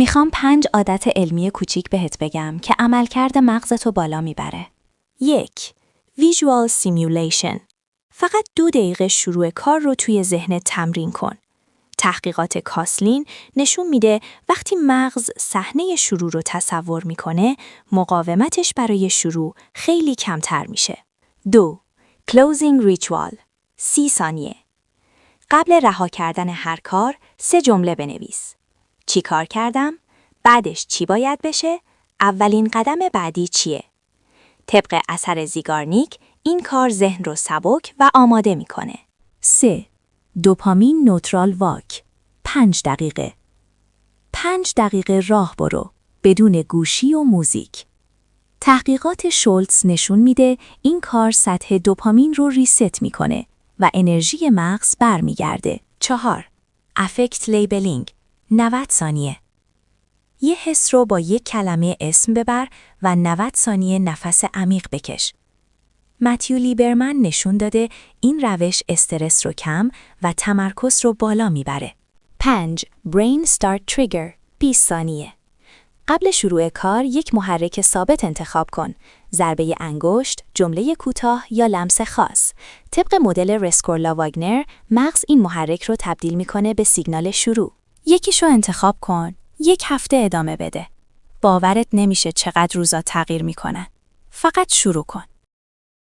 میخوام 5 عادت علمی کوچیک بهت بگم که عملکرد مغزتو بالا میبره. 1. Visual Simulation. فقط 2 دقیقه شروع کار رو توی ذهنت تمرین کن. تحقیقات کاسلین نشون میده وقتی مغز صحنه شروع رو تصور میکنه، مقاومتش برای شروع خیلی کمتر میشه. 2. Closing Ritual. 30 ثانیه. قبل رها کردن هر کار 3 جمله بنویس. چی کار کردم؟ بعدش چی باید بشه؟ اولین قدم بعدی چیه؟ طبق اثر زیگارنیک این کار ذهن رو سبک و آماده میکنه. 3. دوپامین نوترال واک. 5 دقیقه. 5 دقیقه راه برو بدون گوشی و موزیک. تحقیقات شولتز نشون میده این کار سطح دوپامین رو ریست میکنه و انرژی مغز برمیگرده. 4. افکت لیبلینگ. 90 ثانیه. یه حس رو با یک کلمه اسم ببر و 90 ثانیه نفس عمیق بکش. متیو لیبرمن نشون داده این روش استرس رو کم و تمرکز رو بالا میبره. 5. Brain Start Trigger. 20 ثانیه. قبل شروع کار یک محرک ثابت انتخاب کن. ضربه انگشت، جمله کوتاه یا لمس خاص. طبق مدل رسکورلا واگنر، مغز این محرک رو تبدیل میکنه به سیگنال شروع. یکیشو انتخاب کن. 1 هفته ادامه بده. باورت نمیشه چقدر روزا تغییر میکنن. فقط شروع کن.